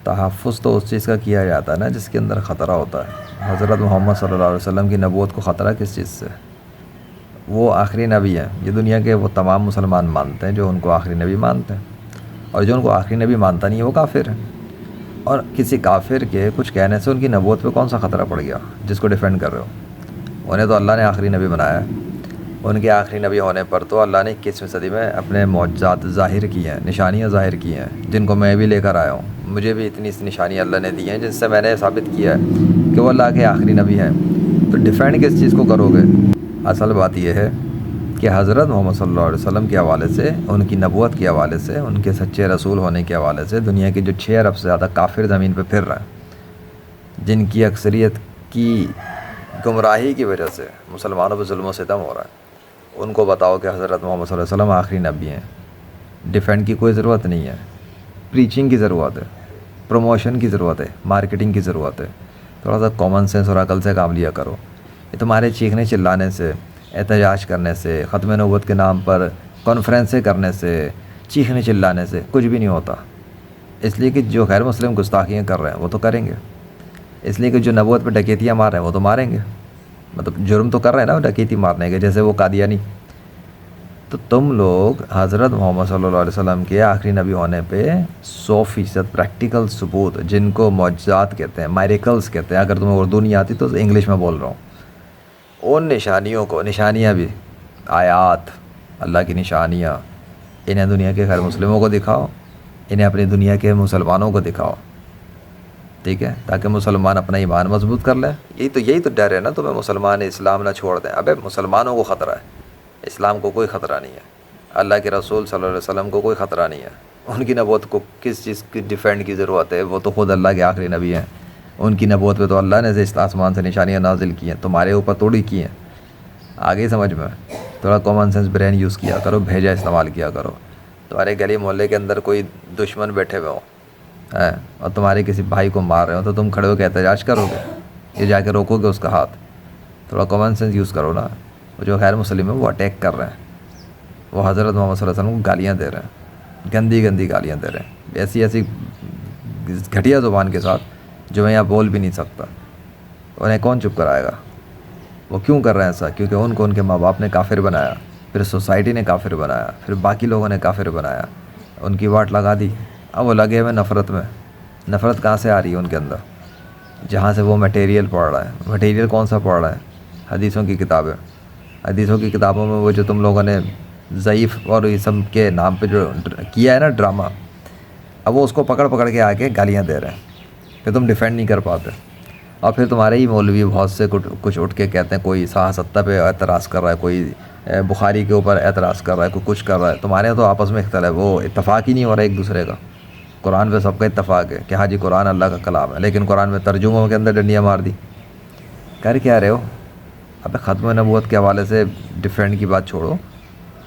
تحفظ تو اس چیز کا کیا جاتا ہے نا جس کے اندر خطرہ ہوتا ہے۔ حضرت محمد صلی اللہ علیہ وسلم کی نبوت کو خطرہ کس چیز سے؟ وہ آخری نبی ہیں، یہ دنیا کے وہ تمام مسلمان مانتے ہیں جو ان کو آخری نبی مانتے ہیں، اور جو ان کو آخری نبی مانتا نہیں ہے وہ کافر ہے۔ اور کسی کافر کے کچھ کہنے سے ان کی نبوت پہ کون سا خطرہ پڑ گیا جس کو ڈیفینڈ کر رہے ہو؟ انہیں تو اللہ نے آخری نبی بنایا ہے، ان کے آخری نبی ہونے پر تو اللہ نے 21ویں صدی میں اپنے معجزات ظاہر کی ہیں، نشانیاں ظاہر کی ہیں، جن کو میں بھی لے کر آیا ہوں۔ مجھے بھی اتنی نشانیاں اللہ نے دی ہیں جن سے میں نے ثابت کیا ہے کہ وہ اللہ کے آخری نبی ہیں۔ تو ڈیفینڈ کس چیز کو کرو گے؟ اصل بات یہ ہے کہ حضرت محمد صلی اللہ علیہ وسلم کے حوالے سے، ان کی نبوت کے حوالے سے، ان کے سچے رسول ہونے کے حوالے سے دنیا کے جو 6 ارب سے زیادہ کافر زمین پہ پھر رہے ہیں، جن کی اکثریت کی گمراہی کی وجہ سے مسلمانوں پہ ظلم و ستم ہو رہا ہے، ان کو بتاؤ کہ حضرت محمد صلی اللہ علیہ وسلم آخری نبی ہیں۔ ڈیفینڈ کی کوئی ضرورت نہیں ہے، پریچنگ کی ضرورت ہے، پروموشن کی ضرورت ہے، مارکیٹنگ کی ضرورت ہے۔ تھوڑا سا کامن سینس اور عقل سے کام لیا کرو۔ یہ تمہارے چیخنے چلانے سے، احتجاج کرنے سے، ختم نبوت کے نام پر کانفرنسیں کرنے سے، چیخنے چلانے سے کچھ بھی نہیں ہوتا۔ اس لیے کہ جو غیر مسلم گستاخیاں کر رہے ہیں وہ تو کریں گے، اس لیے کہ جو نبوت پہ ڈکیتیاں مار رہے ہیں وہ تو ماریں گے، مطلب جرم تو کر رہے ہیں نا ڈکیتی مارنے کے، جیسے وہ قادیانی۔ تو تم لوگ حضرت محمد صلی اللہ علیہ وسلم کے آخری نبی ہونے پہ 100% پریکٹیکل ثبوت، جن کو معجزات کہتے ہیں، میریکلز کہتے ہیں، اگر تمہیں اردو نہیں آتی تو انگلش میں بول رہا ہوں، ان نشانیوں کو، نشانیاں بھی، آیات، اللہ کی نشانیاں، انہیں دنیا کے غیر مسلموں کو دکھاؤ، انہیں اپنی دنیا کے مسلمانوں کو دکھاؤ، ٹھیک ہے، تاکہ مسلمان اپنا ایمان مضبوط کر لیں۔ یہی تو ڈر ہے نا تمہیں، مسلمان اسلام نہ چھوڑ دیں۔ ابے مسلمانوں کو خطرہ ہے، اسلام کو کوئی خطرہ نہیں ہے، اللہ کے رسول صلی اللہ علیہ وسلم کو کوئی خطرہ نہیں ہے۔ ان کی نبوت کو کس چیز کی ڈیفینڈ کی ضرورت ہے؟ وہ تو خود اللہ کے آخری نبی ہیں، ان کی نبوت پہ تو اللہ نے اس آسمان سے نشانیاں نازل کی ہیں، تمہارے اوپر تھوڑی کی ہیں۔ آگے سمجھ میں، تھوڑا کامن سینس برین یوز کیا کرو، بھیجا استعمال کیا کرو۔ تمہارے گلی محلے کے اندر کوئی دشمن بیٹھے ہوئے ہوں اور تمہارے کسی بھائی کو مار رہے ہو تو تم کھڑے ہو کے احتجاج کرو گے یا جا کے روکو گے اس کا ہاتھ؟ تھوڑا کامن سینس یوز کرو نا۔ وہ جو غیر مسلم ہے وہ اٹیک کر رہے ہیں، وہ حضرت محمد صلی اللہ علیہ وسلم کو گالیاں دے رہے ہیں، گندی گندی گالیاں دے رہے ہیں، ایسی گھٹیا زبان کے ساتھ جو میں یہاں بول بھی نہیں سکتا۔ انہیں کون چپ کرائے گا؟ وہ کیوں کر رہے ہیں ایسا؟ کیونکہ ان کو ان کے ماں باپ نے کافر بنایا، پھر سوسائٹی نے کافر بنایا، پھر باقی لوگوں نے کافر بنایا، ان کی واٹ لگا دی۔ اب وہ لگے ہوئے نفرت میں۔ نفرت کہاں سے آ رہی ہے ان کے اندر؟ جہاں سے وہ میٹیریل پڑھ رہا ہے۔ میٹیریل کون سا پڑھ رہا ہے؟ حدیثوں کی کتابیں۔ حدیثوں کی کتابوں میں وہ جو تم لوگوں نے ضعیف اور یہ سب کے نام پہ جو کیا ہے نا ڈرامہ، اب وہ اس کو پکڑ کے آ کے گالیاں دے رہے ہیں، پھر تم ڈیفینڈ نہیں کر پاتے۔ اور پھر تمہارے ہی مولوی بہت سے کچھ اٹھ کے کہتے ہیں، کوئی صحاح پہ اعتراض کر رہا ہے، کوئی بخاری کے اوپر اعتراض کر رہا ہے، کوئی کچھ کر رہا ہے۔ تمہارے تو آپس میں اختلاف، وہ اتفاق ہی نہیں ہو رہا ایک دوسرے کا۔ قرآن پہ سب کا اتفاق ہے کہ ہاں جی قرآن اللہ کا کلام ہے، لیکن قرآن میں ترجموں کے اندر ڈنڈیاں مار دی۔ کر کیا رہے ہو؟ اب ختم نبوت کے حوالے سے ڈیفینڈ کی بات چھوڑو،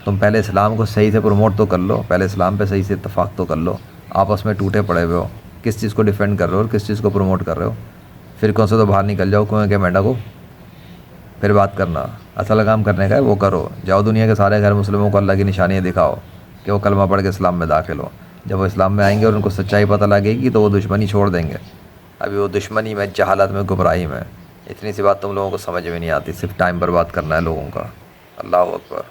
تم پہلے اسلام کو صحیح سے پروموٹ تو کر لو، پہلے اسلام پہ صحیح سے اتفاق تو کر لو۔ آپس میں ٹوٹے پڑے ہوئے ہو، کس چیز کو ڈیفینڈ کر رہے ہو اور کس چیز کو پروموٹ کر رہے ہو؟ فرقوں سے تو باہر نکل جاؤ، کنویں کے مینڈا کو، پھر بات کرنا۔ اصل کام کرنے کا ہے وہ کرو، جاؤ دنیا کے سارے غیر مسلموں کو اللہ کی نشانیاں دکھاؤ کہ وہ کلمہ پڑھ کے اسلام میں داخل ہو۔ جب وہ اسلام میں آئیں گے اور ان کو سچائی پتہ لگے گی تو وہ دشمنی چھوڑ دیں گے۔ ابھی وہ دشمنی میں، جہالت میں، گمراہی میں، اتنی سی بات تم لوگوں کو سمجھ میں نہیں آتی، صرف ٹائم برباد کرنا ہے لوگوں کا۔ اللہ اکبر۔